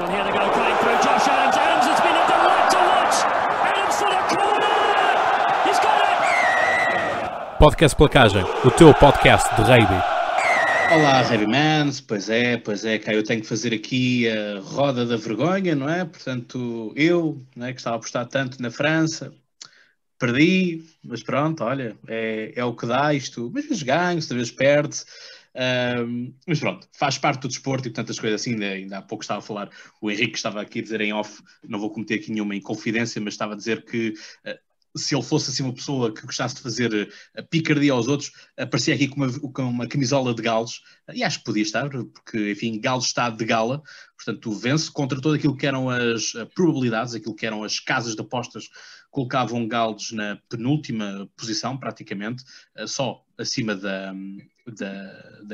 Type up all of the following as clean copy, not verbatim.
Well, here they go, going through Josh Adams. Adams, it's been a delight to watch. Adams for the corner. He's got it. Podcast Placagem, o teu podcast de rugby. Olá, Rugby-mans. Pois é, cá eu tenho que fazer aqui a roda da vergonha, não é? Portanto, eu, não é, que estava a apostar tanto na França, perdi, mas pronto, olha, é o que dá isto. Mas às vezes ganho, às vezes perde-se. Mas pronto, faz parte do desporto e tantas coisas assim. Ainda há pouco estava a falar, o Henrique estava aqui a dizer em off, não vou cometer aqui nenhuma inconfidência, mas estava a dizer que se ele fosse assim uma pessoa que gostasse de fazer picardia aos outros, aparecia aqui com uma camisola de galos, e acho que podia estar, porque enfim, Gales está de gala, portanto vence contra todo aquilo que eram as probabilidades, aquilo que eram as casas de apostas, colocavam Gales na penúltima posição praticamente, só acima da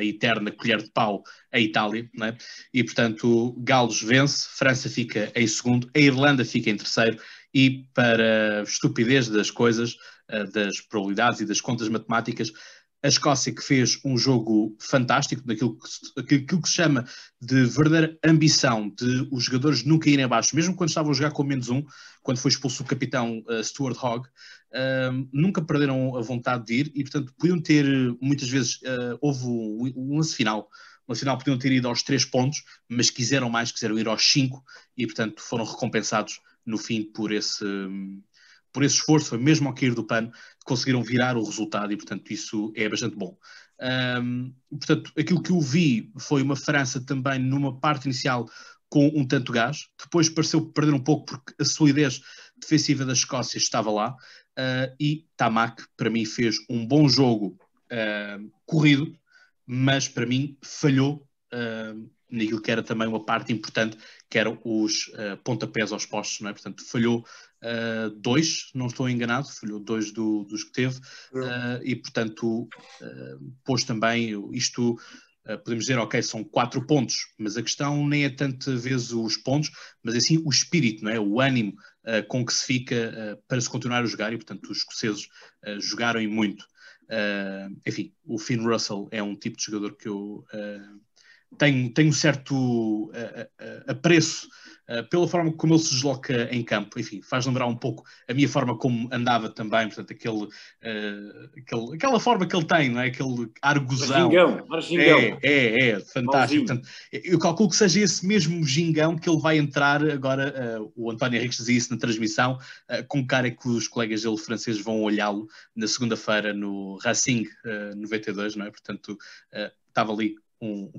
eterna colher de pau a Itália, não é? E portanto Gales vence, França fica em segundo, a Irlanda fica em terceiro, e para a estupidez das coisas, das probabilidades e das contas matemáticas, a Escócia, que fez um jogo fantástico, daquilo que se chama de verdadeira ambição de os jogadores nunca irem abaixo, mesmo quando estavam a jogar com menos um, quando foi expulso o capitão Stuart Hogg, nunca perderam a vontade de ir e, portanto, podiam ter, muitas vezes, houve um lance final. No final podiam ter ido aos 3 pontos, mas quiseram mais, quiseram ir aos 5 e, portanto, foram recompensados no fim por esse esforço, foi mesmo ao cair do pano, conseguiram virar o resultado e, portanto, isso é bastante bom. Portanto, aquilo que eu vi foi uma França também numa parte inicial com um tanto gás, depois pareceu perder um pouco porque a solidez defensiva da Escócia estava lá, e Tamac, para mim, fez um bom jogo corrido, mas para mim falhou naquilo que era também uma parte importante, que eram os pontapés aos postos, não é? Portanto, falhou 2, não estou enganado, falhou 2 dos que teve, e portanto pôs também isto, podemos dizer, ok, são 4 pontos, mas a questão nem é tanto vezes os pontos, mas é sim o espírito, não é? O ânimo com que se fica para se continuar a jogar, e portanto os escoceses jogaram e muito. Enfim, o Finn Russell é um tipo de jogador que eu tenho um certo apreço pela forma como ele se desloca em campo. Enfim, faz lembrar um pouco a minha forma como andava também, portanto, aquela forma que ele tem, não é? Aquele ar gozão. Gingão. É fantástico. Portanto, eu calculo que seja esse mesmo gingão que ele vai entrar agora, o António Henriques dizia isso na transmissão, com cara que os colegas dele franceses vão olhá-lo na segunda-feira no Racing 92, não é? Portanto, estava ali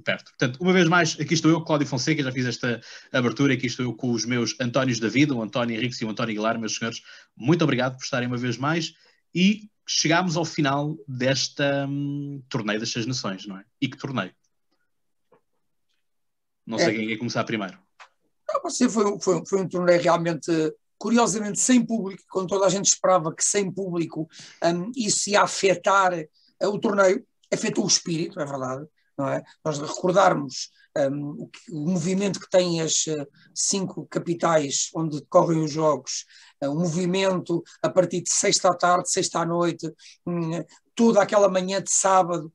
perto. Portanto, uma vez mais, aqui estou eu, Cláudio Fonseca, já fiz esta abertura, aqui estou eu com os meus Antónios da vida, o António Henriques e o António Aguilar, meus senhores, muito obrigado por estarem uma vez mais, e chegámos ao final desta torneio das 6 nações, não é? E que torneio? Não sei quem ia começar primeiro. Foi um torneio realmente, curiosamente, sem público, quando toda a gente esperava que sem público isso ia afetar o torneio, afetou o espírito, é verdade. Não é? Nós recordarmos o movimento que têm as 5 capitais onde decorrem os jogos, o movimento a partir de sexta à tarde, sexta à noite, toda aquela manhã de sábado,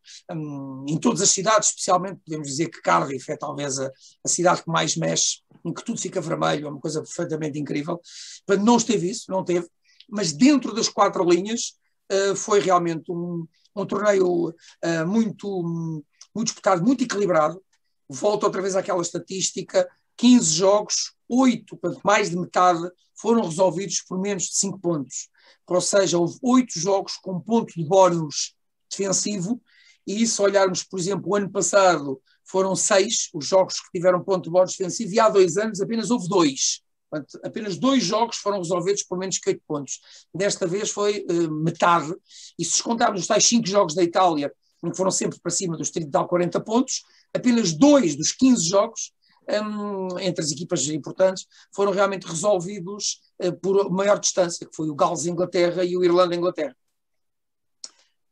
em todas as cidades, especialmente podemos dizer que Cardiff é talvez a cidade que mais mexe, em que tudo fica vermelho, é uma coisa perfeitamente incrível. Não esteve isso, não teve, mas dentro das 4 linhas foi realmente um torneio muito disputado, muito equilibrado. Volto outra vez àquela estatística: 15 jogos, 8, mais de metade, foram resolvidos por menos de 5 pontos. Ou seja, houve 8 jogos com ponto de bónus defensivo, e se olharmos, por exemplo, o ano passado foram 6 os jogos que tiveram ponto de bónus defensivo, e há 2 anos apenas houve 2. Portanto, apenas 2 jogos foram resolvidos por menos que 8 pontos. Desta vez foi metade, e se descontarmos os tais 5 jogos da Itália, em que foram sempre para cima dos 30 a 40 pontos, apenas 2 dos 15 jogos, entre as equipas importantes, foram realmente resolvidos por maior distância, que foi o Gales-Inglaterra e o Irlanda-Inglaterra.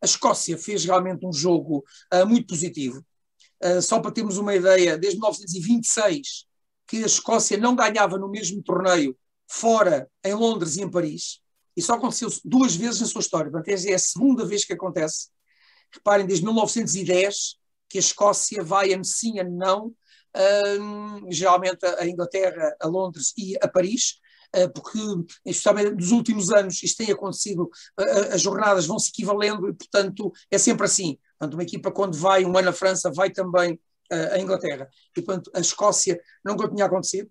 A Escócia fez realmente um jogo muito positivo. Só para termos uma ideia, desde 1926, que a Escócia não ganhava no mesmo torneio fora, em Londres e em Paris, e só aconteceu 2 vezes na sua história. Portanto, é a segunda vez que acontece. Reparem, desde 1910, que a Escócia vai ano sim, ano não, geralmente a Inglaterra, a Londres e a Paris, porque, especialmente nos últimos anos, isto tem acontecido, as jornadas vão se equivalendo e, portanto, é sempre assim. Portanto, uma equipa, quando vai um ano à França, vai também à Inglaterra. E, portanto, a Escócia nunca tinha acontecido.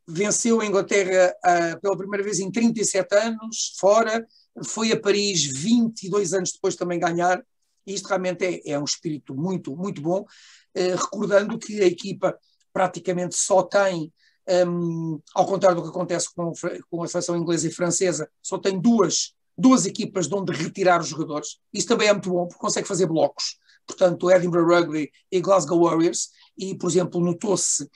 Venceu a Inglaterra pela primeira vez em 37 anos, fora. Foi a Paris 22 anos depois também ganhar. E isto realmente é um espírito muito, muito bom. Recordando que a equipa praticamente só tem, ao contrário do que acontece com a seleção inglesa e francesa, só tem duas equipas de onde retirar os jogadores. Isso também é muito bom, porque consegue fazer blocos. Portanto, Edinburgh Rugby e Glasgow Warriors, e, por exemplo, notou-se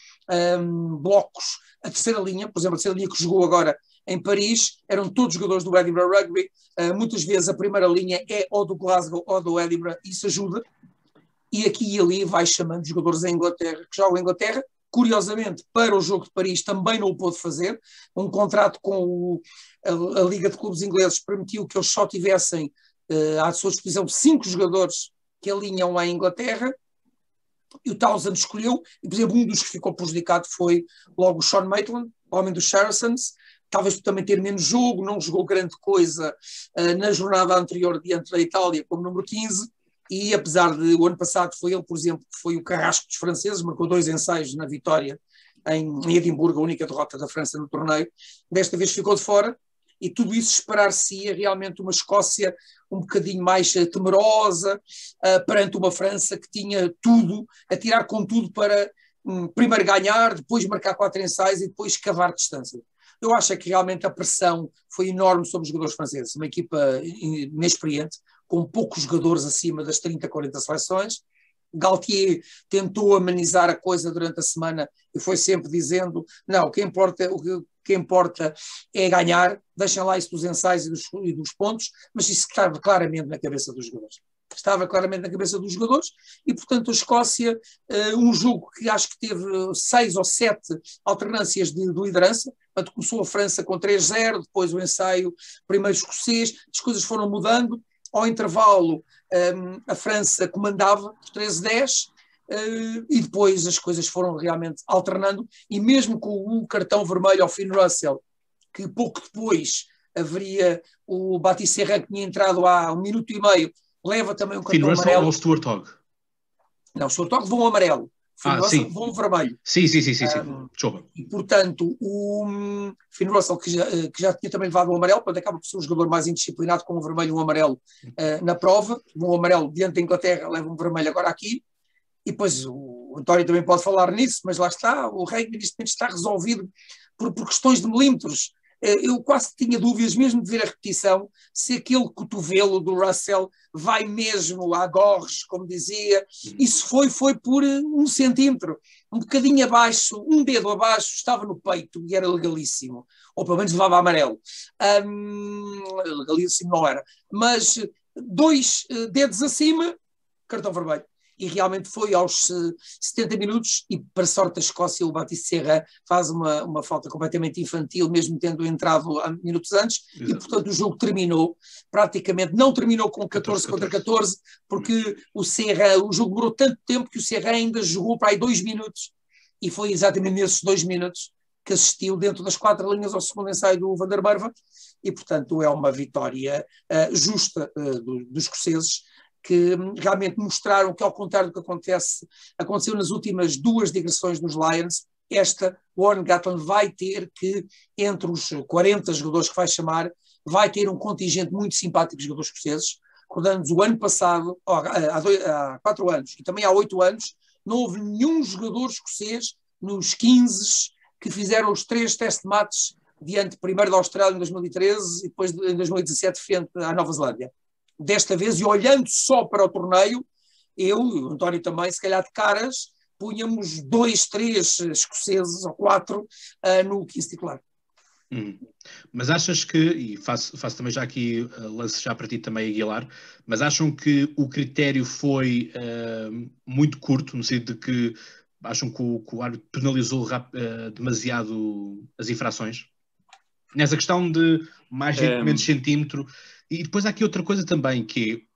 blocos, a terceira linha, por exemplo, a terceira linha que jogou agora em Paris, eram todos jogadores do Edinburgh Rugby. Muitas vezes a primeira linha é ou do Glasgow ou do Edinburgh, isso ajuda. E aqui e ali vai chamando jogadores em Inglaterra, que jogam em Inglaterra. Curiosamente, para o jogo de Paris também não o pôde fazer. Um contrato com a Liga de Clubes Ingleses permitiu que eles só tivessem à sua disposição 5 jogadores que alinham à Inglaterra. E o Townsend escolheu, e, por exemplo, um dos que ficou prejudicado foi logo o Sean Maitland, homem dos Saracens, talvez por também ter menos jogo, não jogou grande coisa na jornada anterior diante da Itália como número 15, e apesar de o ano passado foi ele, por exemplo, que foi o carrasco dos franceses, marcou 2 ensaios na vitória em Edimburgo, a única derrota da França no torneio, desta vez ficou de fora, e tudo isso esperar-se-ia realmente uma Escócia um bocadinho mais temerosa perante uma França que tinha tudo, a tirar com tudo para primeiro ganhar, depois marcar 4 ensaios e depois cavar distância. Eu acho que realmente a pressão foi enorme sobre os jogadores franceses, uma equipa inexperiente, com poucos jogadores acima das 30, 40 seleções. Galtier tentou amenizar a coisa durante a semana e foi sempre dizendo, não, o que importa é ganhar, deixem lá isso dos ensaios e dos pontos, mas isso estava claramente na cabeça dos jogadores. Estava claramente na cabeça dos jogadores e, portanto, a Escócia, um jogo que acho que teve 6 ou 7 alternâncias de liderança. Portanto, começou a França com 3-0, depois o ensaio primeiro escocês, as coisas foram mudando. Ao intervalo, a França comandava por 13-10 e depois as coisas foram realmente alternando, e mesmo com o cartão vermelho ao Finn Russell, que pouco depois haveria o Baptiste Serra, que tinha entrado há 1 minuto e meio, leva também um cartão amarelo. amarelo. Ou Stuart Hogg? Não, o Stuart Hogg levou um amarelo. Finn Russell levou um vermelho. Sim. Desculpa. E, portanto, o Finn Russell, que já tinha também levado um amarelo, portanto, acaba por ser o jogador mais indisciplinado, com um vermelho e um amarelo na prova. Um amarelo diante da Inglaterra, leva um vermelho agora aqui. E depois o António também pode falar nisso, mas lá está, o rugby neste momento está resolvido por questões de milímetros. Eu quase tinha dúvidas, mesmo de ver a repetição, se aquele cotovelo do Russell vai mesmo à gorge, como dizia. Isso foi por 1 centímetro, um bocadinho abaixo, um dedo abaixo, estava no peito e era legalíssimo. Ou pelo menos levava amarelo. Legalíssimo não era. Mas 2 dedos acima, cartão vermelho. E realmente foi aos 70 minutos, e para sorte da Escócia, o Baptiste Serra faz uma falta completamente infantil, mesmo tendo entrado minutos antes. Exato. E portanto o jogo terminou, praticamente não terminou com 14 contra 14, porque o jogo demorou tanto tempo que o Serra ainda jogou para aí 2 minutos, e foi exatamente nesses 2 minutos que assistiu dentro das 4 linhas ao segundo ensaio do Van der Merwe, e portanto é uma vitória justa dos escoceses, que realmente mostraram que, ao contrário do que aconteceu nas últimas 2 digressões dos Lions, Warren Gatland vai ter que, entre os 40 jogadores que vai chamar, vai ter um contingente muito simpático de jogadores escoceses. Recordando-nos, o ano passado, há 4 anos e também há 8 anos, não houve nenhum jogador escocês nos 15 que fizeram os 3 test matches diante primeiro da Austrália em 2013 e depois em 2017 frente à Nova Zelândia. Desta vez, e olhando só para o torneio, eu e o António também, se calhar de caras, punhamos 2, 3 escoceses ou 4 no 15 titular. Mas achas que, e faço também já aqui, lance já para ti também, Aguilar, mas acham que o critério foi muito curto, no sentido de que acham que o árbitro penalizou demasiado as infrações? Nessa questão de mais de menos centímetro. E depois há aqui outra coisa também, que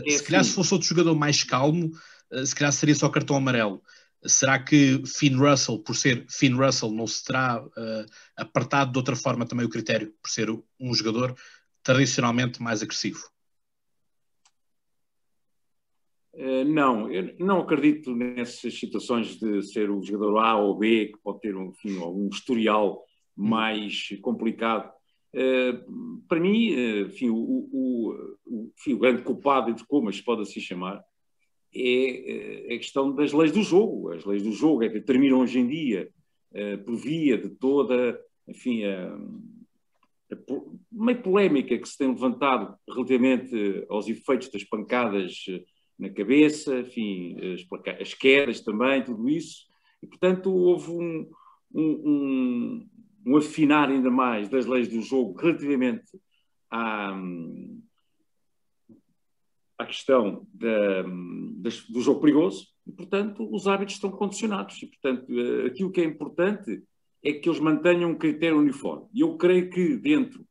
se calhar se fosse outro jogador mais calmo, se calhar seria só cartão amarelo. Será que Finn Russell, por ser Finn Russell, não se terá apartado de outra forma também o critério, por ser um jogador tradicionalmente mais agressivo? Não, eu não acredito nessas situações de ser o jogador A ou B, que pode ter um historial mais complicado. Para mim, enfim, o grande culpado, entre comas, pode assim chamar, é a questão das leis do jogo. As leis do jogo é que determinam hoje em dia, por via de toda, enfim, meio polémica que se tem levantado relativamente aos efeitos das pancadas na cabeça, enfim, as quedas também, tudo isso. E, portanto, houve um afinar ainda mais das leis do jogo relativamente à questão do jogo perigoso, e, portanto, os árbitros estão condicionados. E, portanto, aquilo que é importante é que eles mantenham um critério uniforme. E eu creio que dentro,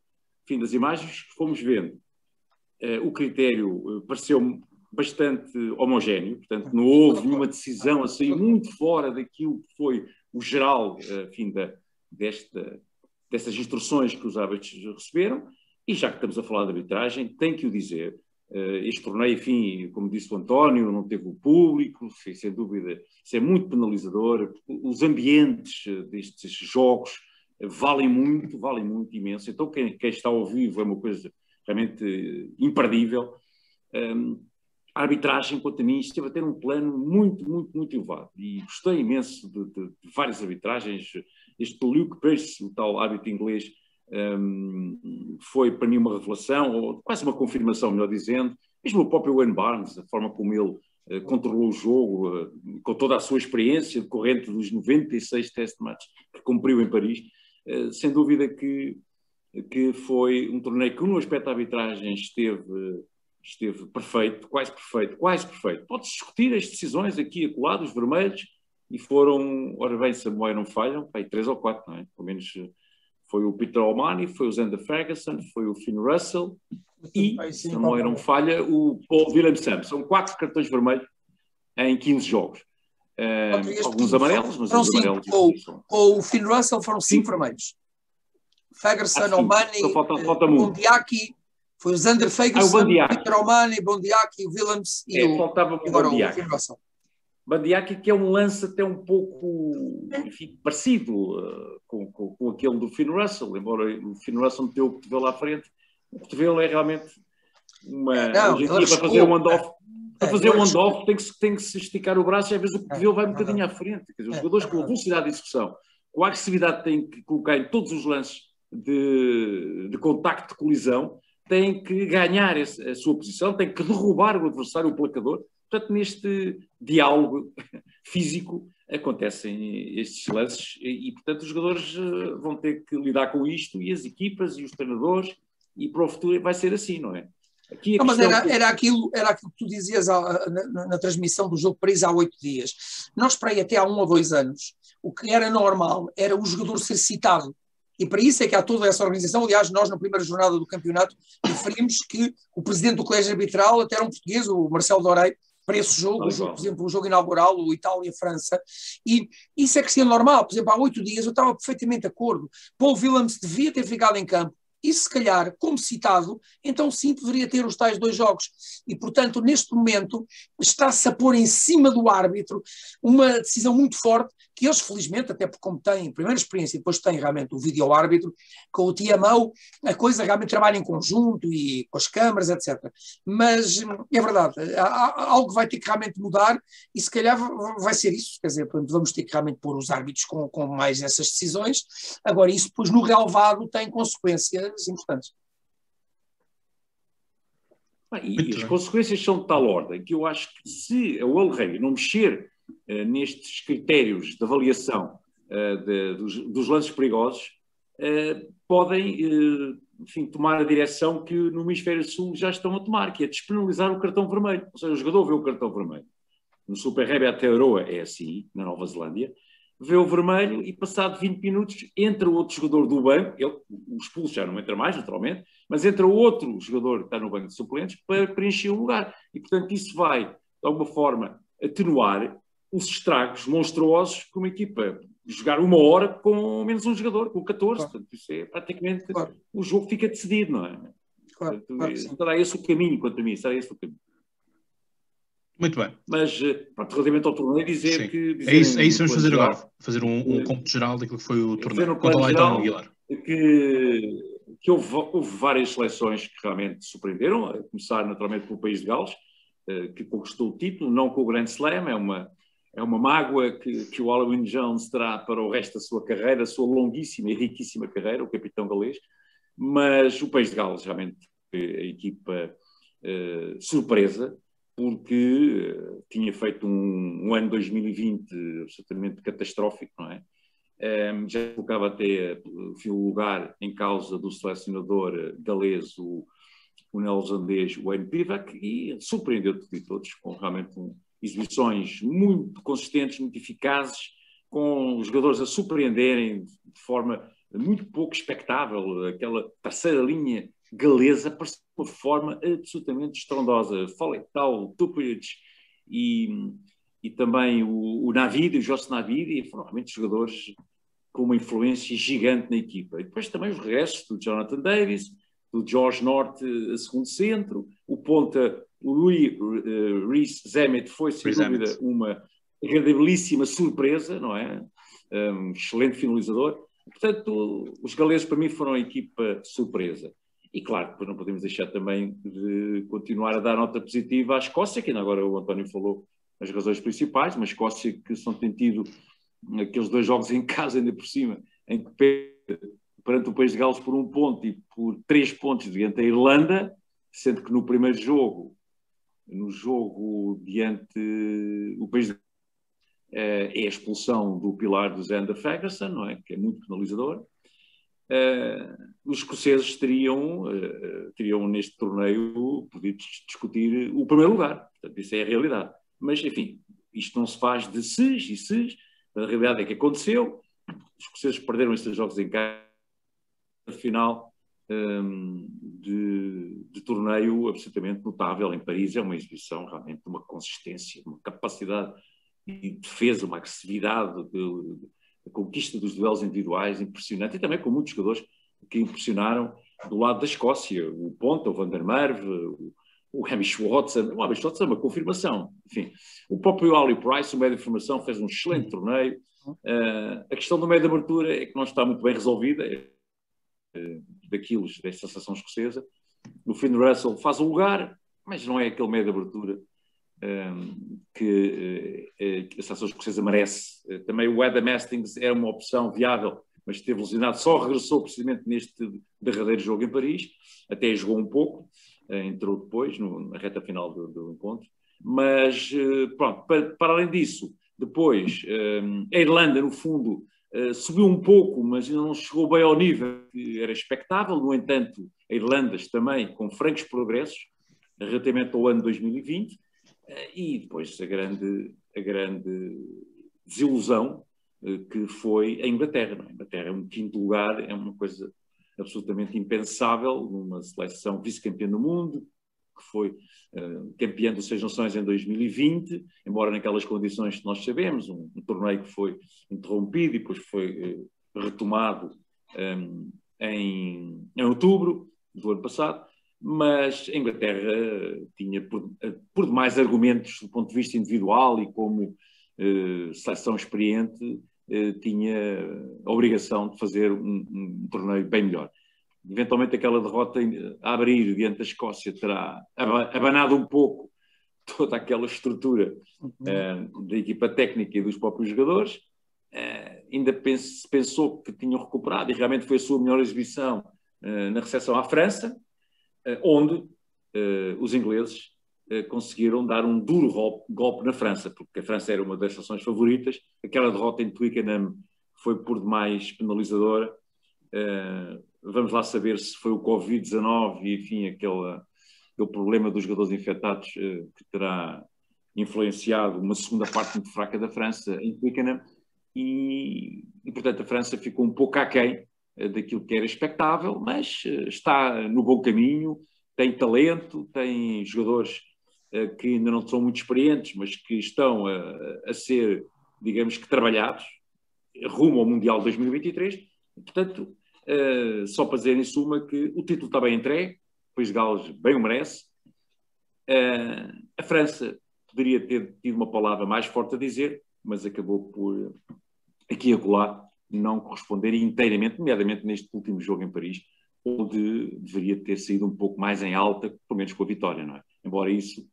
enfim, das imagens que fomos vendo, o critério pareceu bastante homogéneo, portanto, não houve nenhuma decisão a sair muito fora daquilo que foi o geral, enfim, dessas instruções que os árbitros receberam. E já que estamos a falar de arbitragem, tenho que o dizer, este torneio, enfim, como disse o António, não teve o público, sem dúvida, isso é muito penalizador. Os ambientes destes jogos valem muito, imenso. Então, quem está ao vivo é uma coisa realmente imperdível. A arbitragem, quanto a mim, esteve a ter um plano muito elevado. E gostei imenso de várias arbitragens. Este Luke Pearce, o tal árbitro inglês, foi para mim uma revelação, ou quase uma confirmação, melhor dizendo. Mesmo o próprio Wayne Barnes, a forma como ele controlou o jogo, com toda a sua experiência decorrente dos 96 test matches que cumpriu em Paris, sem dúvida que foi um torneio que, no aspecto da arbitragem, esteve perfeito, quase perfeito. Pode-se discutir as decisões aqui e acolá dos vermelhos, e foram, ora bem, se a memória não falham, 3 ou 4, não é? Pelo menos foi o Peter O'Mahony, foi o Zander Ferguson, foi o Finn Russell e, se a memória não falha, o Paul Willemsen. São 4 cartões vermelhos em 15 jogos. Alguns amarelos, mas os amarelos... Com o Finn Russell foram 5 vermelhos. Ferguson, O'Mahony, Bondiaki, foi o Zander Ferguson, o Peter O'Mahony, Bondiaki, o Willems e agora o Finn Russell. Bondiaki, que é um lance até um pouco, enfim, parecido com aquele do Finn Russell, embora o Finn Russell meteu o cotovelo à frente. O cotovelo é realmente para fazer um handoff. Para fazer um handoff tem que se esticar o braço e às vezes o cotovelo vai um bocadinho à frente. Quer dizer, os jogadores com a velocidade de execução, com a agressividade que têm que colocar em todos os lances de contacto, de colisão, têm que ganhar a sua posição, têm que derrubar o adversário, o placador. Portanto, neste diálogo físico acontecem estes lances e, portanto, os jogadores vão ter que lidar com isto, e as equipas e os treinadores, e para o futuro vai ser assim, não é? Aqui mas era aquilo que tu dizias na transmissão do jogo de Paris há 8 dias. Nós, para aí até há 1 ou 2 anos, o que era normal era o jogador ser citado. E para isso é que há toda essa organização. Aliás, nós, na primeira jornada do campeonato, referimos que o presidente do colégio arbitral até era um português, o Marcelo Dorei, para esse jogo, por exemplo, o jogo inaugural, o Itália-França, e isso é que seria normal. Por exemplo, há 8 dias eu estava perfeitamente de acordo. Paul Willems devia ter ficado em campo, e se calhar, como citado, então sim poderia ter os tais 2 jogos. E, portanto, neste momento, está-se a pôr em cima do árbitro uma decisão muito forte, que eles, felizmente, até porque como têm primeira experiência e depois têm realmente o vídeo-árbitro, com o TMO, a coisa realmente trabalha em conjunto e com as câmaras, etc. Mas é verdade, algo vai ter que realmente mudar e se calhar vai ser isso, quer dizer, vamos ter que realmente pôr os árbitros com mais essas decisões. Agora, isso depois no relevado tem consequências importantes. E as consequências são de tal ordem que eu acho que se a World Rugby não mexer nestes critérios de avaliação dos lances perigosos, podem, enfim, tomar a direção que no hemisfério sul já estão a tomar, que é despenalizar o cartão vermelho. Ou seja, o jogador vê o cartão vermelho. No Super Rugby Aotearoa é assim, na Nova Zelândia, vê o vermelho e passado 20 minutos entra outro jogador do banco, o expulso já não entra mais, naturalmente, mas entra outro jogador que está no banco de suplentes para preencher o lugar. E, portanto, isso vai, de alguma forma, atenuar os estragos monstruosos que uma equipa jogar 1 hora com menos um jogador, com 14. Claro. Portanto, isso é praticamente... Claro. O jogo fica decidido, não é? Claro, claro que sim. Será esse o caminho, quanto a mim, será esse o caminho. Muito bem. Mas, pronto, relativamente ao torneio, dizer Sim. que... É isso que vamos fazer geral, agora. Fazer um cômputo geral daquilo que foi o dizer torneio. no Conta plano lá então, geral Aguilar. que houve várias seleções que realmente surpreenderam, a começar naturalmente pelo país de Gales, que conquistou o título, não com o Grand Slam, é uma mágoa que o Alwyn Jones terá para o resto da sua carreira, a sua longuíssima e riquíssima carreira, o capitão galês, mas o país de Gales realmente foi a equipa surpresa, porque tinha feito um ano 2020 absolutamente catastrófico, não é? Já colocava até o lugar em causa do selecionador galês, o neozelandês Wayne Pivac, e surpreendeu tudo e todos, com realmente exibições muito consistentes, muito eficazes, com os jogadores a surpreenderem de forma muito pouco expectável. Aquela terceira linha galesa pareceu de uma forma absolutamente estrondosa. Folletal, Tupic e também o Navidi, o José Navidi, foram realmente jogadores com uma influência gigante na equipa. E depois também os regressos do Jonathan Davis, do George North a segundo centro, o ponta, o Louis Rhys-Zammit foi, sem dúvida, uma agradabilíssima surpresa, não é? Um excelente finalizador. Portanto, os galeses para mim foram a equipa surpresa. E claro, depois não podemos deixar também de continuar a dar nota positiva à Escócia, que ainda agora o António falou as razões principais, uma Escócia que só tem tido aqueles 2 jogos em casa ainda por cima, em que perante o país de Gales por 1 ponto e por 3 pontos diante da Irlanda, sendo que no primeiro jogo, diante o país de Gales, é a expulsão do pilar do Zander Fagerson, não é? Que é muito penalizador. Os escoceses teriam neste torneio podido discutir o primeiro lugar. Portanto, isso é a realidade. Mas, enfim, isto não se faz de ses e ses. A realidade é que aconteceu. Os escoceses perderam estes jogos em casa. Final de torneio absolutamente notável em Paris. É uma exibição realmente de uma consistência, uma capacidade de defesa, uma agressividade, a conquista dos duelos individuais impressionante, e também com muitos jogadores que impressionaram do lado da Escócia, o Ponta, o Van der Merwe, o Hamish Watson. O Hamish Watson é uma confirmação. Enfim, o próprio Ali Price, o médio de formação, fez um excelente torneio. A questão do meio de abertura é que não está muito bem resolvida, desta seleção escocesa. O Finn Russell faz o lugar, mas não é aquele meio de abertura que a seleção escocesa merece. Também o Adam Hastings é uma opção viável, mas esteve lesionado, só regressou precisamente neste derradeiro jogo em Paris, até jogou um pouco, entrou depois, na reta final do encontro. Mas, pronto, para além disso, depois, a Irlanda, no fundo, subiu um pouco, mas ainda não chegou bem ao nível que era expectável. No entanto, a Irlanda também com francos progressos, relativamente ao ano 2020, e depois a grande desilusão que foi a Inglaterra. A Inglaterra é um 5º lugar, é uma coisa absolutamente impensável numa seleção vice-campeã do mundo, que foi campeã das 6 Nações em 2020, embora naquelas condições que nós sabemos, um torneio que foi interrompido e depois foi retomado em outubro do ano passado. Mas a Inglaterra tinha por demais argumentos do ponto de vista individual e como seleção experiente tinha a obrigação de fazer um torneio bem melhor. Eventualmente aquela derrota a abrir diante da Escócia terá abanado um pouco toda aquela estrutura da equipa técnica e dos próprios jogadores. Ainda pensou que tinham recuperado, e realmente foi a sua melhor exibição na recepção à França, onde os ingleses conseguiram dar um duro golpe na França, porque a França era uma das seleções favoritas. Aquela derrota em Twickenham foi por demais penalizadora. Vamos lá saber se foi o Covid-19 e, enfim, aquele problema dos jogadores infectados que terá influenciado uma segunda parte muito fraca da França em Twickenham. E, portanto, a França ficou um pouco aquém daquilo que era expectável, mas está no bom caminho, tem talento, tem jogadores que ainda não são muito experientes, mas que estão a ser, digamos que, trabalhados rumo ao Mundial 2023. Portanto, só para dizer em suma que o título está bem entregue, o País de Gales bem o merece. A França poderia ter tido uma palavra mais forte a dizer, mas acabou por, aqui e acolá, não corresponder inteiramente, nomeadamente neste último jogo em Paris, onde deveria ter saído um pouco mais em alta, pelo menos com a vitória, não é? Embora isso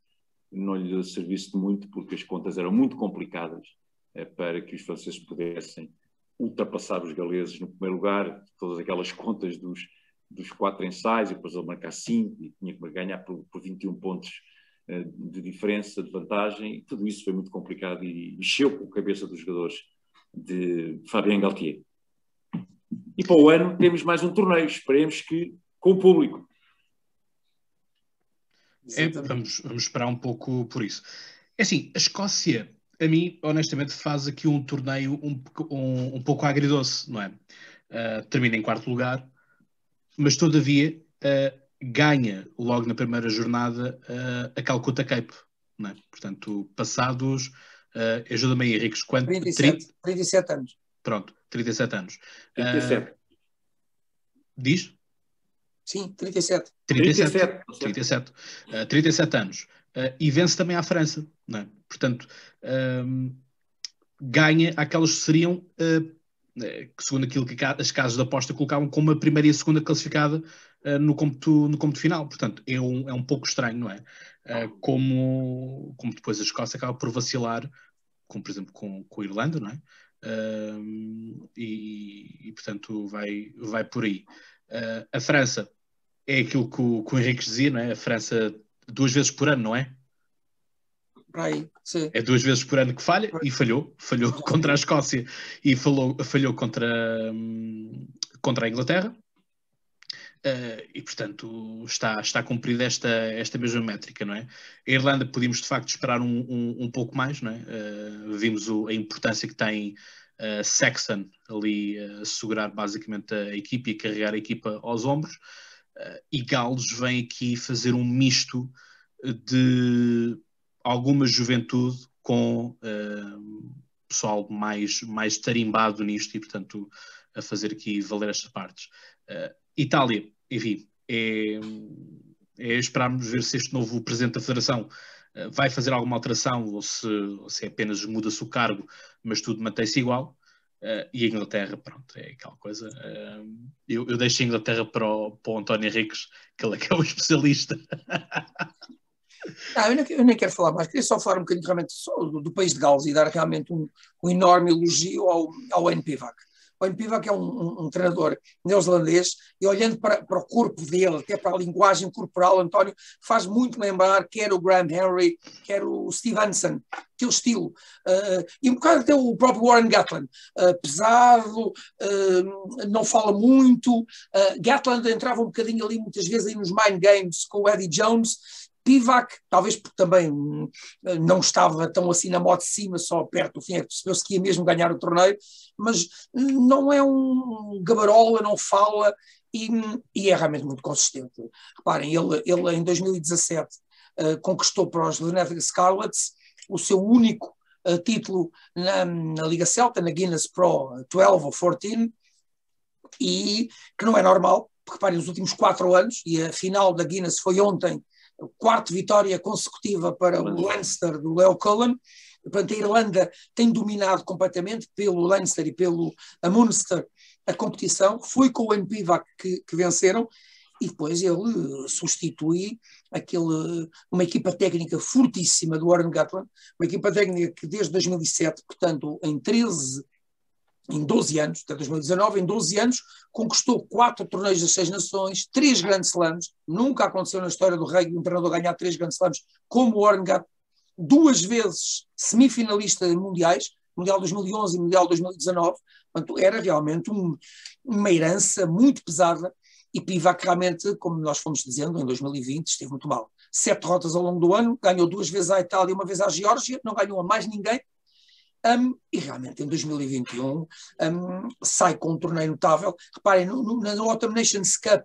não lhe servisse de muito, porque as contas eram muito complicadas para que os franceses pudessem ultrapassar os galeses no primeiro lugar, todas aquelas contas dos 4 ensaios, e depois ele marcar 5, e tinha que ganhar por 21 pontos de diferença, de vantagem, e tudo isso foi muito complicado e mexeu com a cabeça dos jogadores de Fabien Galtier. E para o ano temos mais um torneio, esperemos que com o público. Vamos esperar um pouco por isso. É assim, a Escócia, a mim, honestamente, faz aqui um torneio um pouco agridoce, não é? Termina em 4º lugar, mas todavia ganha logo na primeira jornada a Calcutta Cape, não é? Portanto, passados, ajuda-me aí, Henriques, quanto? 37 anos. Pronto, 37 anos. 37. Diz? Sim, 37. 37 anos. E vence também à França, não é? Portanto, ganha aquelas que seriam, que segundo aquilo que as casas de aposta colocavam, como a primeira e a segunda classificada no cômputo final. Portanto, é um pouco estranho, não é? Como depois a Escócia acaba por vacilar, como por exemplo com a Irlanda, não é? E portanto vai por aí. A França é aquilo que o Henrique dizia, não é? A França 2 vezes por ano, não é? Para aí, sim. É 2 vezes por ano que falha, e falhou contra a Escócia e falhou contra a Inglaterra. E portanto está cumprida esta mesma métrica, não é? A Irlanda podíamos de facto esperar um pouco mais, não é? Vimos a importância que tem Sexton ali a segurar basicamente a equipa e a carregar a equipa aos ombros, e Gales vem aqui fazer um misto de alguma juventude com pessoal mais tarimbado nisto, e portanto a fazer aqui valer estas partes. Itália, enfim, é esperarmos ver se este novo presidente da Federação vai fazer alguma alteração ou se apenas muda-se o cargo, mas tudo mantém-se igual. E a Inglaterra, pronto, é aquela coisa. Eu deixo a Inglaterra para o António Henriques, que ele é que é o especialista. Eu nem quero falar mais, queria só falar um bocadinho realmente só do país de Gales e dar realmente um enorme elogio ao N. Pivac. O N. Pivac é um treinador neozelandês, e olhando para o corpo dele, até para a linguagem corporal, António, faz muito lembrar quer o Graham Henry, quer o Steve Hansen, aquele estilo. E um bocado até o próprio Warren Gatland, pesado, não fala muito. Gatland entrava um bocadinho ali muitas vezes aí nos mind games com o Eddie Jones. Pivac, talvez porque também não estava tão assim na moda de cima, só perto do fim, é que percebeu-se que ia mesmo ganhar o torneio, mas não é um gabarola, não fala, e é realmente muito consistente. Reparem, ele em 2017 conquistou para os Glenelg Scarlets o seu único título na Liga Celta, na Guinness Pro 12 ou 14, e que não é normal, porque reparem, nos últimos 4 anos, e a final da Guinness foi ontem, a 4ª vitória consecutiva para o Leinster do Leo Cullen. Portanto, a Irlanda tem dominado completamente pelo Leinster e pelo Munster a competição. Foi com o N. Pivac que venceram, e depois ele substitui uma equipa técnica fortíssima do Warren Gatland, uma equipa técnica que desde 2007, portanto em 12 anos, até 2019, em 12 anos, conquistou 4 torneios das 6 nações, 3 Grand Slams. Nunca aconteceu na história do rugby um treinador ganhar 3 Grand Slams como o Warren Gatland, 2 vezes semifinalista em mundiais, Mundial 2011 e Mundial 2019. Portanto, era realmente uma herança muito pesada, e Pivac realmente, como nós fomos dizendo, em 2020 esteve muito mal. 7 derrotas ao longo do ano, ganhou 2 vezes à Itália e 1 vez à Geórgia, não ganhou a mais ninguém. E realmente em 2021 sai com um torneio notável. Reparem, na Autumn Nations Cup,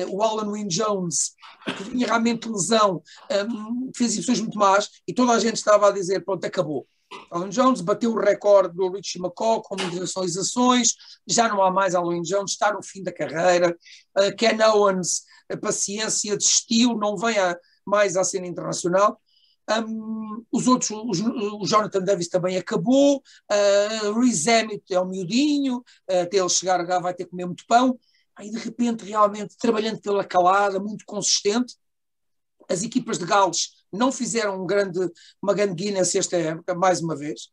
o Alan Wynne-Jones, que vinha realmente de lesão, fez exibições muito más e toda a gente estava a dizer, pronto, acabou. Alan Jones bateu o recorde do Richie McCaw com internacionalizações, já não há mais Alan Jones, está no fim da carreira. Ken Owens, a paciência, desistiu, não vem mais à cena internacional. Os outros, o Jonathan Davis também acabou, Reece Emmett é um miudinho, até ele chegar cá vai ter que comer muito pão. Aí de repente, realmente, trabalhando pela calada, muito consistente, as equipas de Gales não fizeram uma grande Guinness esta época, mais uma vez,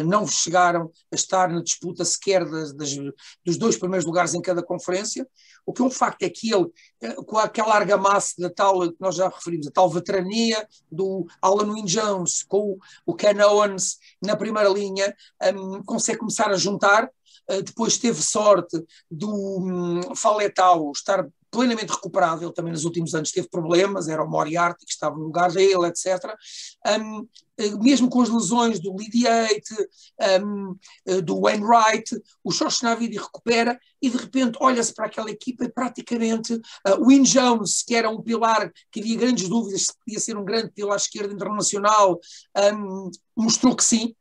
não chegaram a estar na disputa sequer dos 2 primeiros lugares em cada conferência. O que é um facto é que ele, com aquela argamassa da tal, que nós já referimos, a tal veterania do Alan Wynne-Jones com o Ken Owens na primeira linha, consegue começar a juntar. Depois teve sorte do Faletau estar plenamente recuperado, ele também nos últimos anos teve problemas, era o Moriarty que estava no lugar dele, etc. Mesmo com as lesões do Lydiate, do Wainwright, o Shoshnavid recupera e de repente olha-se para aquela equipa e praticamente o Wynne-Jones, que era um pilar que havia grandes dúvidas se podia ser um grande pilar esquerdo internacional, mostrou que sim.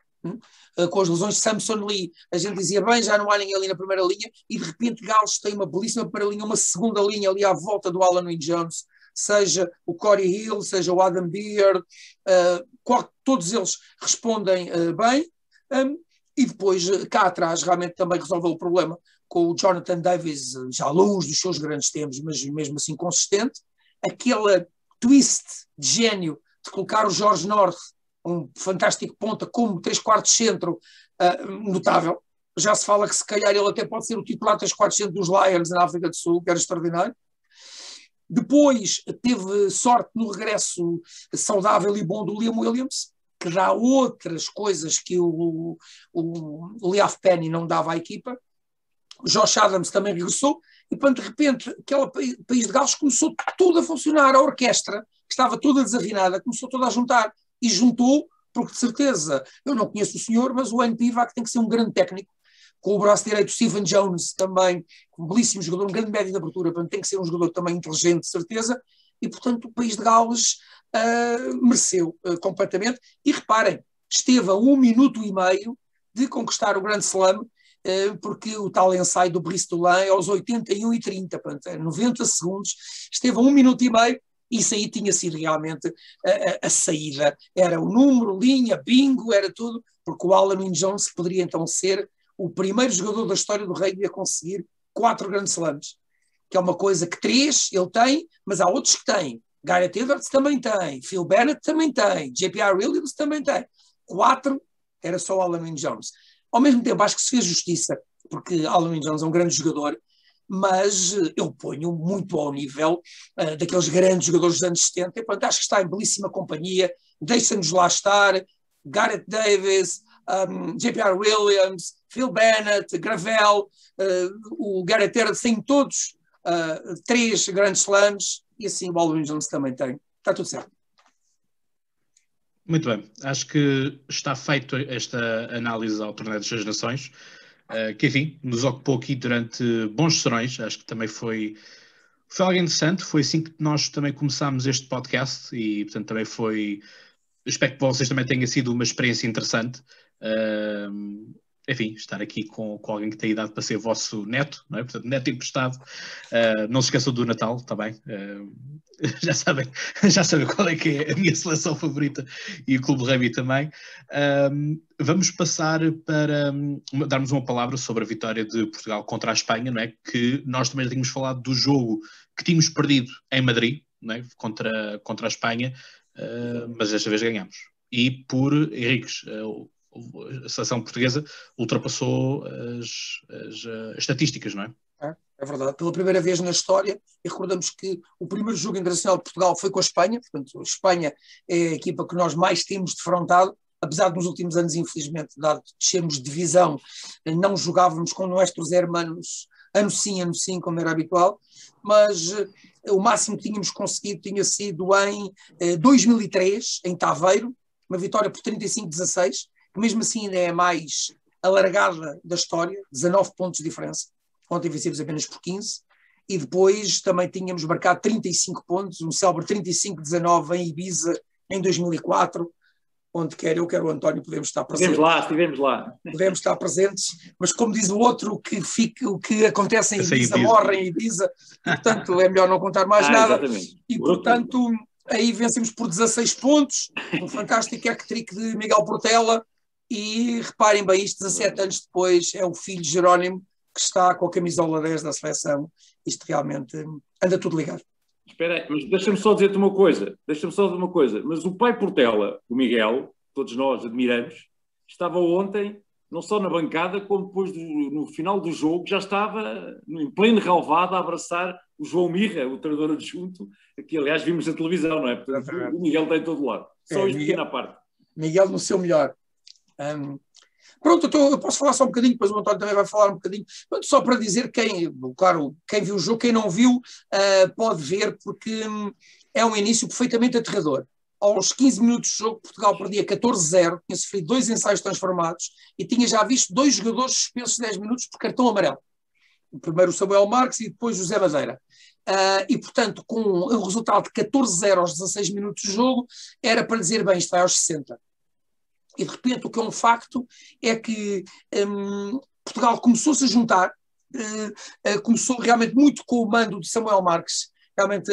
Com as lesões de Samson Lee, a gente dizia bem, já não há ninguém ali na primeira linha, e de repente Gales tem uma belíssima primeira linha, uma segunda linha ali à volta do Alan Wynne-Jones, seja o Corey Hill, seja o Adam Beard, todos eles respondem bem, e depois cá atrás realmente também resolveu o problema com o Jonathan Davis, já longe dos seus grandes tempos, mas mesmo assim consistente, aquele twist de gênio de colocar o George North, um fantástico ponta, como 3/4 centro, notável. Já se fala que se calhar ele até pode ser o titular 3/4 centro dos Lions na África do Sul, que era extraordinário. Depois teve sorte no regresso saudável e bom do Liam Williams, que dá outras coisas que o Leaf Penny não dava à equipa. O Josh Adams também regressou e, de repente, aquele país de Gales começou tudo a funcionar. A orquestra, que estava toda desafinada, começou toda a juntar. E juntou, porque de certeza, eu não conheço o senhor, mas o Wayne Pivac tem que ser um grande técnico, com o braço direito Stephen Jones também, um belíssimo jogador, um grande médio de abertura, portanto tem que ser um jogador também inteligente, de certeza, e portanto o país de Gales mereceu completamente, e reparem, esteve a 1 minuto e meio de conquistar o Grand Slam, porque o tal ensaio do Brice Dulin é aos 81:30, portanto, 90 segundos, esteve a 1 minuto e meio. Isso aí tinha sido realmente a saída, era o número, linha, bingo, era tudo, porque o Alan Wynne-Jones poderia então ser o primeiro jogador da história do rugby a conseguir 4 Grand Slams, que é uma coisa que 3 ele tem, mas há outros que têm. Gareth Edwards também tem, Phil Bennett também tem, JPR Williams também tem. 4 era só o Alan Wynne-Jones. Ao mesmo tempo acho que se fez justiça, porque Alan Wynne-Jones é um grande jogador, mas eu ponho muito ao nível daqueles grandes jogadores dos anos 70, e portanto acho que está em belíssima companhia, deixa-nos lá estar, Gareth Davis, JPR Williams, Phil Bennett, Gravel, o Gareth Edwards, têm todos 3 grandes slams, e assim o Alan Wynne-Jones também tem, está tudo certo. Muito bem, acho que está feito esta análise ao Torneio das 6 Nações, que enfim, nos ocupou aqui durante bons serões, acho que também foi algo interessante, foi assim que nós também começámos este podcast e portanto também foi, espero que vocês também tenha sido uma experiência interessante, enfim, estar aqui com alguém que tem idade para ser vosso neto, não é? Portanto, neto emprestado, não se esqueçam do Natal também, já sabem qual é que é a minha seleção favorita e o Clube Rugby também. Vamos passar para darmos uma palavra sobre a vitória de Portugal contra a Espanha, não é? Que nós também já tínhamos falado do jogo que tínhamos perdido em Madrid, não é? Contra a Espanha, mas desta vez ganhamos. E por Henriques, a seleção portuguesa ultrapassou as estatísticas, não é? É verdade, pela primeira vez na história, e recordamos que o primeiro jogo internacional de Portugal foi com a Espanha, portanto a Espanha é a equipa que nós mais temos defrontado, apesar de nos últimos anos, infelizmente, dado descermos de divisão, não jogávamos com nossos hermanos ano sim, como era habitual, mas o máximo que tínhamos conseguido tinha sido em 2003, em Taveiro, uma vitória por 35-16, que mesmo assim ainda é a mais alargada da história, 19 pontos de diferença. Ontem vencemos apenas por 15. E depois também tínhamos marcado 35 pontos, um célebre 35-19 em Ibiza em 2004, onde quer eu, quer o António, podemos estar presentes. Estivemos lá. Podemos estar presentes, mas como diz o outro, o que acontece em Ibiza morre em Ibiza, e, portanto é melhor não contar mais nada. Exatamente. E portanto aí vencemos por 16 pontos, um fantástico hat-trick de Miguel Portela, e reparem bem, isto 17 anos depois é o filho de Jerónimo que está com a camisola 10 da seleção. Isto realmente anda tudo ligado. Espera aí, mas deixa-me só dizer-te uma coisa. Mas o pai Portela, o Miguel, todos nós admiramos, estava ontem, não só na bancada, como depois, no final do jogo, já estava em pleno relvado a abraçar o João Mirra, o treinador adjunto, que aliás vimos na televisão, não é? Portanto, o Miguel está em todo lado. Só isto pequena parte. Miguel no seu melhor. Pronto, eu posso falar só um bocadinho, depois o António também vai falar um bocadinho. Pronto, só para dizer, quem viu o jogo, quem não viu, pode ver, porque é um início perfeitamente aterrador. Aos 15 minutos de jogo, Portugal perdia 14-0, tinha sofrido 2 ensaios transformados e tinha já visto 2 jogadores suspensos 10 minutos por cartão amarelo. O primeiro o Samuel Marques e depois o José Madeira. E, portanto, com um resultado de 14-0 aos 16 minutos de jogo, era para dizer, bem, isto vai aos 60. E, de repente, o que é um facto é que Portugal começou-se a juntar, começou realmente muito com o mando de Samuel Marques. Realmente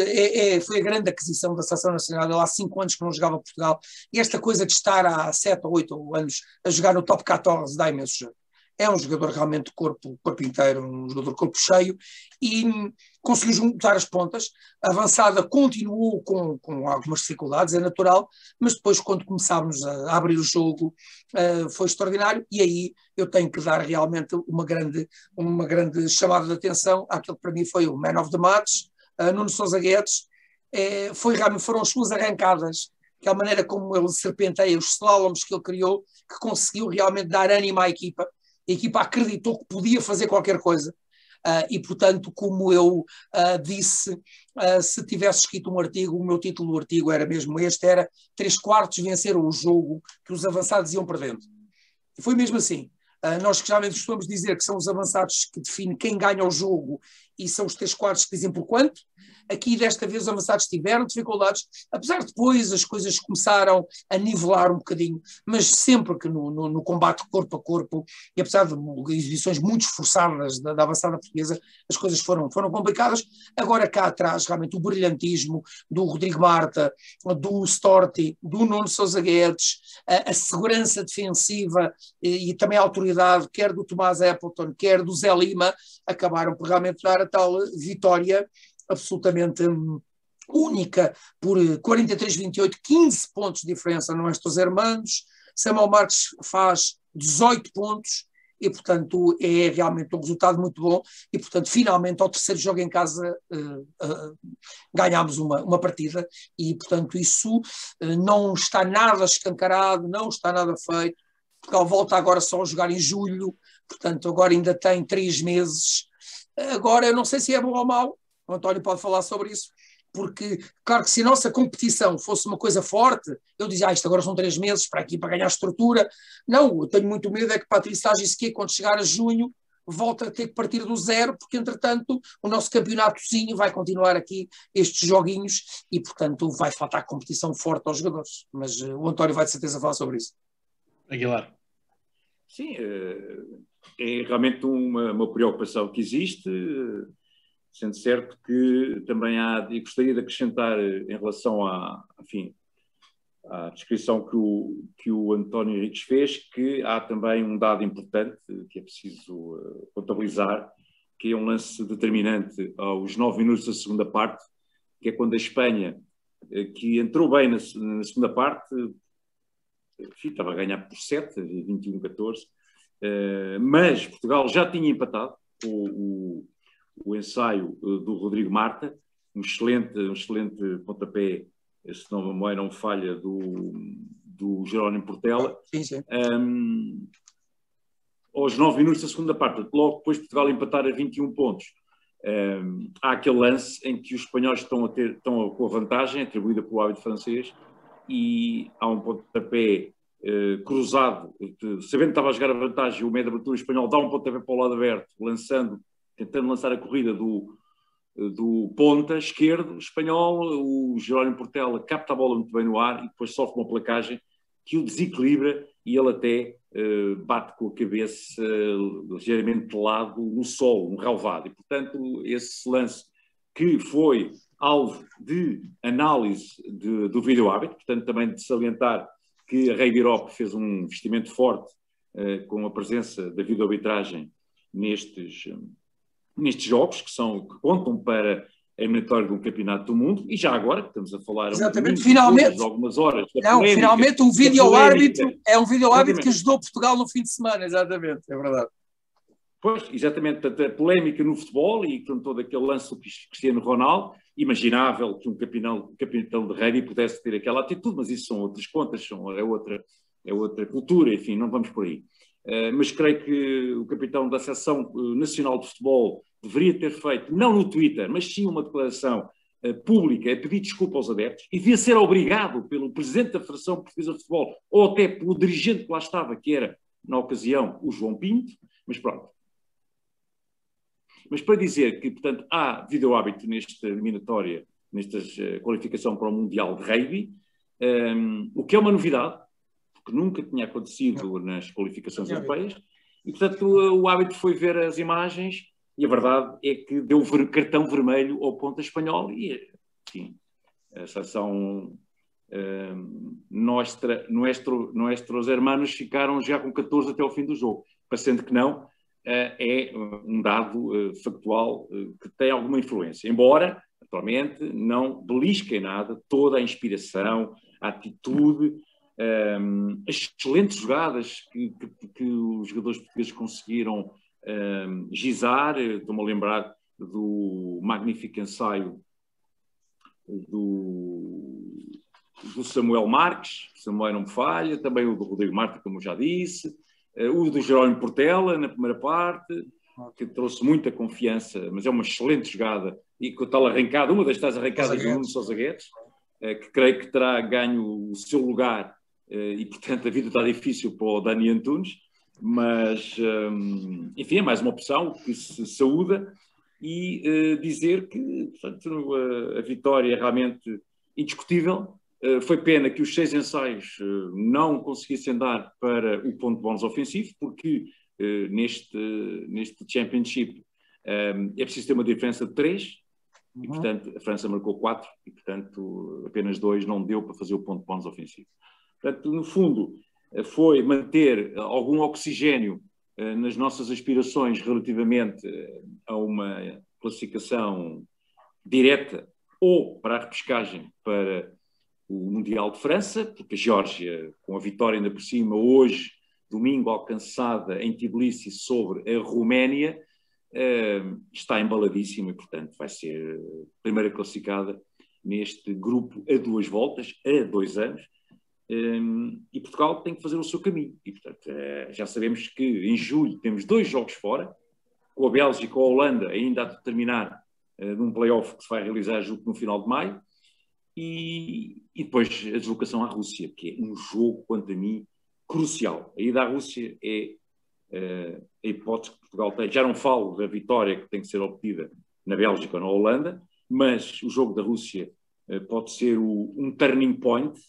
foi a grande aquisição da Seleção Nacional. Ele há 5 anos que não jogava Portugal. E esta coisa de estar há 7 ou 8 anos a jogar no top 14 dá imenso jogo. É um jogador realmente de corpo inteiro, um jogador de corpo cheio, e conseguiu juntar as pontas. A avançada continuou com algumas dificuldades, é natural, mas depois, quando começámos a abrir o jogo, foi extraordinário. E aí eu tenho que dar realmente uma grande chamada de atenção àquele que para mim foi o man of the match, Nuno Sousa Guedes. Foram as suas arrancadas, que é a maneira como ele serpenteia, os slaloms que ele criou, que conseguiu realmente dar ânimo à equipa. A equipa acreditou que podia fazer qualquer coisa. E, portanto, como eu disse, se tivesse escrito um artigo, o meu título do artigo era mesmo este, era 3/4 venceram o jogo que os avançados iam perdendo. E foi mesmo assim. Nós que geralmente costumamos dizer que são os avançados que definem quem ganha o jogo e são os 3/4 que dizem por quanto. Aqui, desta vez, os avançados tiveram dificuldades, apesar de depois as coisas começaram a nivelar um bocadinho, mas sempre que no combate corpo a corpo, e apesar de exibições muito esforçadas da avançada portuguesa, as coisas foram complicadas. Agora cá atrás, realmente, o brilhantismo do Rodrigo Marta, do Storti, do Nuno Sousa Guedes, a segurança defensiva e também a autoridade, quer do Tomás Appleton, quer do Zé Lima, acabaram por realmente dar a tal vitória absolutamente única por 43-28, 15 pontos de diferença no estes hermanos. Samuel Marques faz 18 pontos e, portanto, é realmente um resultado muito bom e, portanto, finalmente ao terceiro jogo em casa ganhámos uma partida e, portanto, isso não está nada escancarado, não está nada feito. Portugal volta agora só a jogar em julho, portanto, agora ainda tem 3 meses. Agora, eu não sei se é bom ou mau, o António pode falar sobre isso, porque, claro que se a nossa competição fosse uma coisa forte, eu dizia, isto agora são 3 meses para aqui, para ganhar estrutura. Não, eu tenho muito medo é que Patrice Sagi, quando chegar a junho, volta a ter que partir do zero, porque, entretanto, o nosso campeonatozinho vai continuar aqui, estes joguinhos, e, portanto, vai faltar competição forte aos jogadores. Mas o António vai de certeza falar sobre isso. Aguilar. Sim, é realmente uma preocupação que existe, sendo certo que também há, e gostaria de acrescentar em relação à descrição que o António Henriques fez, que há também um dado importante que é preciso contabilizar, que é um lance determinante aos 9 minutos da segunda parte, que é quando a Espanha, que entrou bem na segunda parte, enfim, estava a ganhar por 7, 21-14, mas Portugal já tinha empatado com o ensaio do Rodrigo Marta, um excelente pontapé, se não a memória não falha, do Jerónimo Portela. Sim. Aos 9 minutos da segunda parte, logo depois de Portugal empatar a 21 pontos, há aquele lance em que os espanhóis estão com a vantagem atribuída pelo árbitro francês e há um pontapé cruzado, sabendo que estava a jogar a vantagem, o médio de abertura espanhol dá um pontapé para o lado aberto, tentando lançar a corrida do ponta esquerdo espanhol. O Jerónimo Portela capta a bola muito bem no ar e depois sofre uma placagem que o desequilibra e ele até bate com a cabeça ligeiramente de lado no solo, no relvado. E, portanto, esse lance que foi alvo de análise do vídeo-árbitro, portanto, também de salientar que a Rei Europe fez um investimento forte com a presença da vídeo-arbitragem nestes jogos, que contam para a eliminatória de um campeonato do mundo, e já agora, que estamos a falar exatamente, finalmente, algumas horas. Finalmente um vídeo-árbitro que ajudou Portugal no fim de semana, exatamente, é verdade. Pois, exatamente, a polémica no futebol e com todo aquele lance do Cristiano Ronaldo, imaginável que um capitão de rugby pudesse ter aquela atitude, mas isso são outras contas, é outra cultura, enfim, não vamos por aí. Mas creio que o capitão da Seleção Nacional de Futebol deveria ter feito, não no Twitter, mas sim uma declaração pública a pedir desculpa aos adeptos e devia ser obrigado pelo presidente da Federação Portuguesa de Futebol ou até pelo dirigente que lá estava, que era, na ocasião, o João Pinto, mas pronto. Mas para dizer que, portanto, há vídeo-árbitro nesta eliminatória, nesta qualificação para o Mundial de Rugby, o que é uma novidade, porque nunca tinha acontecido nas qualificações europeias, e, portanto, o árbitro foi ver as imagens e a verdade é que deu cartão vermelho ao ponta espanhol e, enfim, a seleção nossos hermanos ficaram já com 14 até ao fim do jogo, parecendo que não, é um dado factual que tem alguma influência, embora, atualmente, não belisquem nada toda a inspiração, a atitude, as excelentes jogadas que os jogadores portugueses conseguiram gizar. Estou-me a lembrar do magnífico ensaio do Samuel Marques, Samuel não me falha, também o do Rodrigo Marta, como já disse, o do Jerónimo Portela na primeira parte, que trouxe muita confiança, mas é uma excelente jogada, e com a tal arrancada, uma das tais arrancadas do Nuno Sousa Guedes, que creio que terá ganho o seu lugar, e portanto a vida está difícil para o Dani Antunes, mas enfim, é mais uma opção que se saúda, e dizer que, portanto, a vitória é realmente indiscutível. Foi pena que os 6 ensaios não conseguissem dar para o ponto de bónus ofensivo, porque neste Championship é preciso ter uma diferença de 3, e portanto a França marcou 4, e portanto apenas 2 não deu para fazer o ponto de bónus ofensivo. Portanto, no fundo, foi manter algum oxigênio nas nossas aspirações relativamente a uma classificação direta ou para a repescagem para o Mundial de França, porque a Geórgia, com a vitória ainda por cima, hoje, domingo, alcançada em Tbilisi sobre a Roménia, está embaladíssima e, portanto, vai ser a primeira classificada neste grupo a 2 voltas, a 2 anos, e Portugal tem que fazer o seu caminho. E, portanto, já sabemos que em julho temos 2 jogos fora, com a Bélgica ou a Holanda ainda a determinar num play-off que se vai realizar, julgo, no final de maio, e depois a deslocação à Rússia, que é um jogo, quanto a mim, crucial. A ida à Rússia é a hipótese que Portugal tem. Já não falo da vitória que tem que ser obtida na Bélgica ou na Holanda, mas o jogo da Rússia pode ser um turning point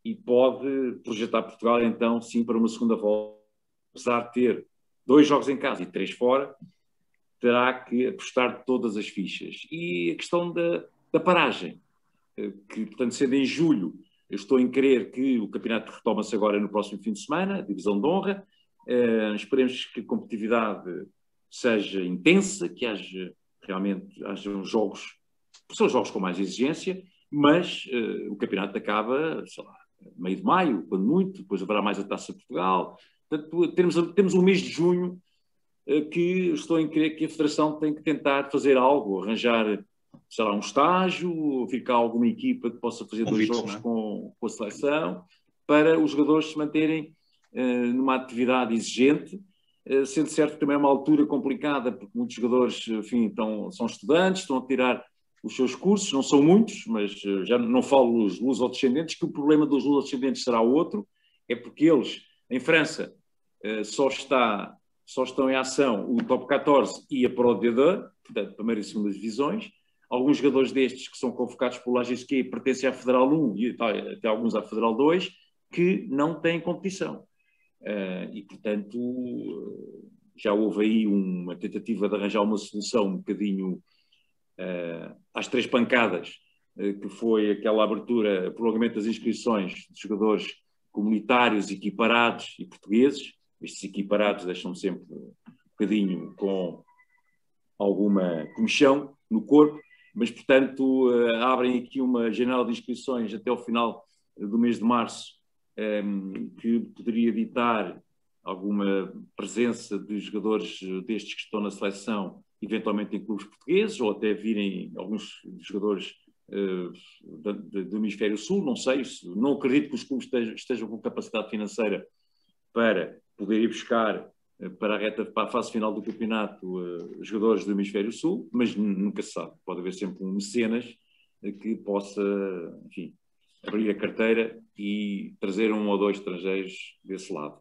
e pode projetar Portugal, então, sim, para uma segunda volta. Apesar de ter 2 jogos em casa e 3 fora, terá que apostar todas as fichas. E a questão da paragem, que, portanto, sendo em julho, eu estou em crer que o campeonato retoma-se agora no próximo fim de semana, a divisão de honra. Esperemos que a competitividade seja intensa, que realmente hajam jogos, são jogos com mais exigência, mas o campeonato acaba, sei lá, meio de maio, quando muito, depois haverá mais a Taça de Portugal. Portanto, temos um mês de junho que estou em crer que a Federação tem que tentar fazer algo, arranjar, sei lá, um estágio, ficar alguma equipa que possa fazer 2 jogos com a seleção, para os jogadores se manterem numa atividade exigente, sendo certo que também é uma altura complicada, porque muitos jogadores, enfim, são estudantes, estão a tirar os seus cursos, não são muitos, mas já não falo dos lusodescendentes, que o problema dos lusodescendentes será outro, é porque eles, em França, só estão em ação o top 14 e a Pro D2, portanto, primeira e segunda divisões. Alguns jogadores destes que são convocados pelo AGSQ pertencem à Federal 1 e até alguns à Federal 2, que não têm competição. E, portanto, já houve aí uma tentativa de arranjar uma solução um bocadinho às três pancadas, que foi aquela abertura, prolongamento das inscrições de jogadores comunitários, equiparados e portugueses. Estes equiparados deixam-me sempre um bocadinho com alguma comichão no corpo, mas, portanto, abrem aqui uma janela de inscrições até ao final do mês de março, que poderia ditar alguma presença de jogadores destes que estão na seleção, eventualmente em clubes portugueses, ou até virem alguns jogadores do Hemisfério Sul, não sei, não acredito que os clubes estejam com capacidade financeira para poder ir buscar para a fase final do campeonato jogadores do Hemisfério Sul, mas nunca se sabe, pode haver sempre um mecenas que possa, enfim, abrir a carteira e trazer um ou dois estrangeiros desse lado,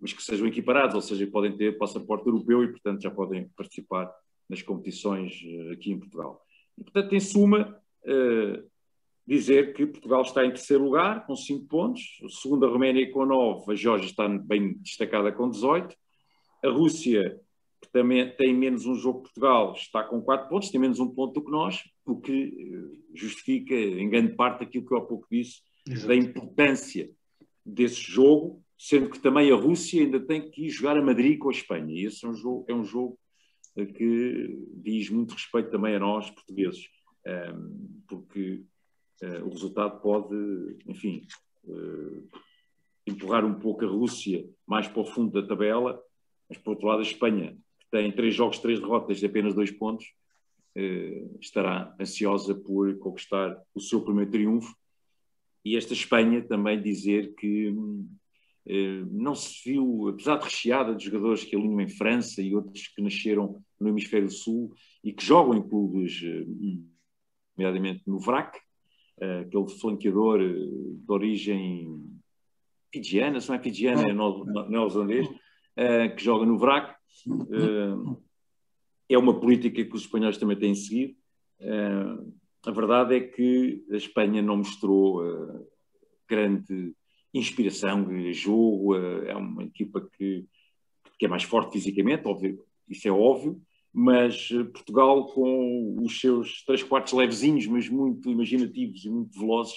mas que sejam equiparados, ou seja, podem ter passaporte europeu e, portanto, já podem participar nas competições aqui em Portugal. E, portanto, em suma, dizer que Portugal está em terceiro lugar, com 5 pontos, segundo a Roménia com 9, a Geórgia está bem destacada com 18, a Rússia, que também tem menos um jogo que Portugal, está com 4 pontos, tem menos um ponto do que nós, o que justifica, em grande parte, aquilo que eu há pouco disse, exato, da importância desse jogo, sendo que também a Rússia ainda tem que ir jogar a Madrid com a Espanha, e esse é um jogo que diz muito respeito também a nós, portugueses, porque o resultado pode, enfim, empurrar um pouco a Rússia mais para o fundo da tabela, mas, por outro lado, a Espanha, que tem 3 jogos, 3 derrotas de apenas 2 pontos, estará ansiosa por conquistar o seu primeiro triunfo. E esta Espanha também dizer que não se viu, apesar de recheada de jogadores que alinham em França e outros que nasceram no Hemisfério Sul e que jogam em clubes, nomeadamente no VRAC, aquele flanqueador de origem fijiana, se não é fijiana, é neozelandês, que joga no VRAC. É uma política que os espanhóis também têm seguido. A verdade é que a Espanha não mostrou grande inspiração de jogo, é uma equipa que é mais forte fisicamente, óbvio, isso é óbvio, mas Portugal, com os seus 3/4 levezinhos, mas muito imaginativos e muito velozes,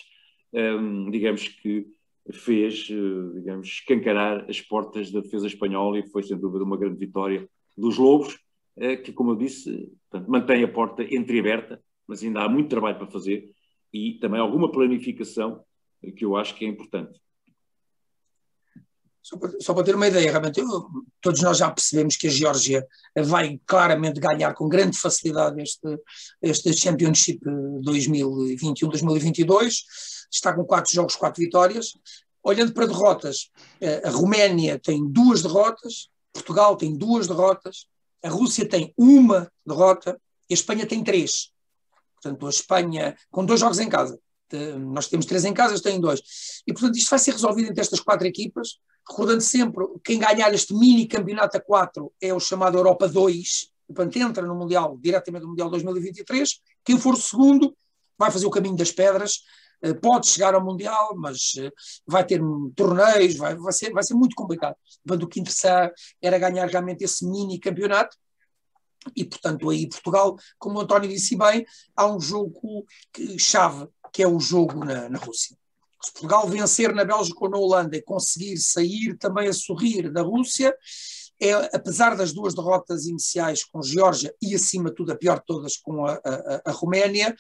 digamos que fez, digamos, escancarar as portas da defesa espanhola, e foi sem dúvida uma grande vitória dos Lobos, que, como eu disse, portanto, mantém a porta entreaberta, mas ainda há muito trabalho para fazer e também alguma planificação que eu acho que é importante. Só para ter uma ideia, realmente, todos nós já percebemos que a Geórgia vai claramente ganhar com grande facilidade este Championship 2021-2022, está com 4 jogos, 4 vitórias. Olhando para derrotas, a Roménia tem 2 derrotas, Portugal tem 2 derrotas, a Rússia tem 1 derrota e a Espanha tem 3. Portanto, a Espanha, com 2 jogos em casa, nós temos 3 em casa, eles têm 2. E, portanto, isto vai ser resolvido entre estas 4 equipas, recordando sempre, quem ganhar este mini campeonato a 4 é o chamado Europa 2, portanto, entra no Mundial, diretamente no Mundial 2023, quem for o segundo vai fazer o caminho das pedras, pode chegar ao Mundial, mas vai ter torneios, vai ser muito complicado. Portanto, o que interessa era ganhar realmente esse mini campeonato. E, portanto, aí Portugal, como o António disse bem, há um jogo chave, que é o jogo na Rússia. Se Portugal vencer na Bélgica ou na Holanda e conseguir sair também a sorrir da Rússia, apesar das 2 derrotas iniciais com Geórgia e, acima de tudo, a pior de todas com a Roménia,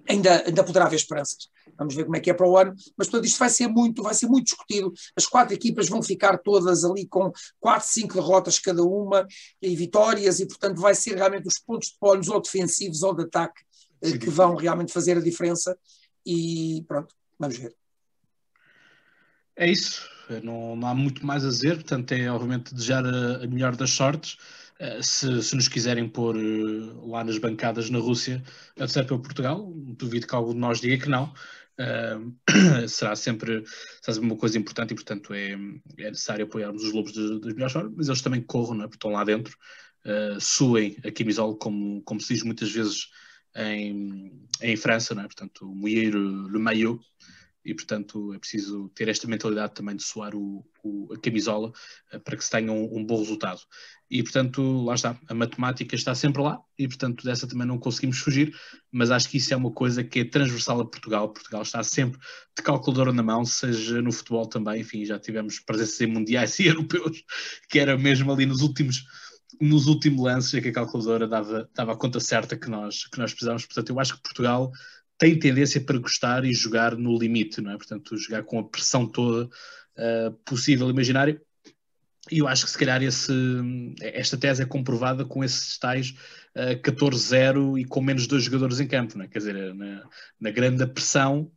ainda poderá haver esperanças. Vamos ver como é que é para o ano, mas portanto isto vai ser muito discutido. As 4 equipas vão ficar todas ali com 4, 5 derrotas cada uma e vitórias, e portanto vai ser realmente os pontos de pólios ou defensivos ou de ataque que vão realmente fazer a diferença, e pronto, vamos ver. É isso, não há muito mais a dizer, portanto é obviamente desejar a melhor das sortes. Se nos quiserem pôr lá nas bancadas na Rússia a dizer para Portugal, duvido que algum de nós diga que não. será sempre uma coisa importante e, portanto, é necessário apoiarmos os Lobos das melhores formas, mas eles também corram, não é? Porque estão lá dentro, suem a camisola, como se diz muitas vezes em França, não é? Portanto, mouiller le maillot, e, portanto, é preciso ter esta mentalidade também de suar a camisola para que se tenha um bom resultado. E, portanto, lá está, a matemática está sempre lá e, portanto, dessa também não conseguimos fugir, mas acho que isso é uma coisa que é transversal a Portugal. Portugal está sempre de calculadora na mão, seja no futebol também, enfim, já tivemos presença em mundiais e europeus, que era mesmo ali nos últimos lances, é que a calculadora dava a conta certa que nós precisávamos. Portanto, eu acho que Portugal tem tendência para gostar e jogar no limite, não é? Portanto, jogar com a pressão toda possível, imaginária. E eu acho que se calhar esta tese é comprovada com esses tais 14-0 e com menos 2 jogadores em campo, não é? Quer dizer, na grande pressão,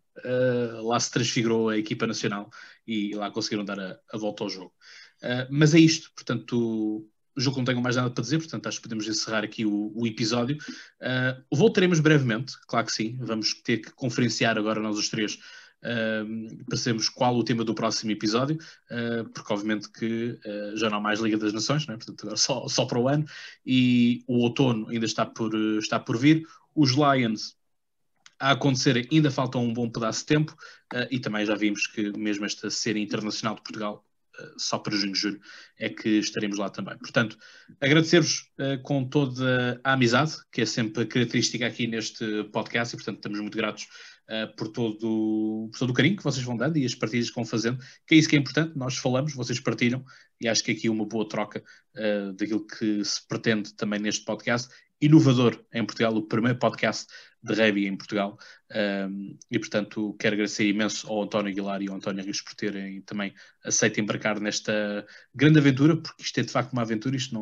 lá se transfigurou a equipa nacional e lá conseguiram dar a volta ao jogo. Mas é isto, portanto, o jogo não tenho mais nada para dizer, portanto acho que podemos encerrar aqui o episódio. Voltaremos brevemente, claro que sim, vamos ter que conferenciar agora nós os três para sabermos qual o tema do próximo episódio, porque obviamente que já não há mais Liga das Nações, não é? Portanto agora só para o ano, e o outono ainda está por vir. Os Lions a acontecer ainda falta um bom pedaço de tempo, e também já vimos que mesmo esta série internacional de Portugal só para junho e julho é que estaremos lá também. Portanto, agradecer-vos com toda a amizade, que é sempre característica aqui neste podcast, e portanto estamos muito gratos por todo o carinho que vocês vão dando e as partilhas que vão fazendo, que é isso que é importante, nós falamos, vocês partilham, e acho que aqui é uma boa troca daquilo que se pretende também neste podcast, inovador em Portugal, o primeiro podcast de rugby em Portugal, e portanto quero agradecer imenso ao António Aguilar e ao António Rios por terem também aceito embarcar nesta grande aventura, porque isto é de facto uma aventura, isto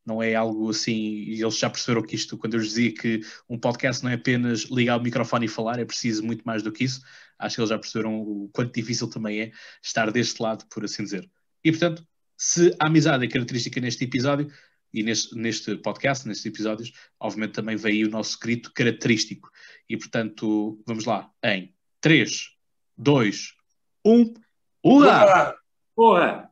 não é algo assim, e eles já perceberam que isto, quando eu lhes dizia que um podcast não é apenas ligar o microfone e falar, é preciso muito mais do que isso. Acho que eles já perceberam o quanto difícil também é estar deste lado, por assim dizer. E portanto, se a amizade é característica neste episódio, e neste podcast, nestes episódios, obviamente também veio o nosso grito característico. E, portanto, vamos lá. Em 3, 2, 1... Ula! Porra!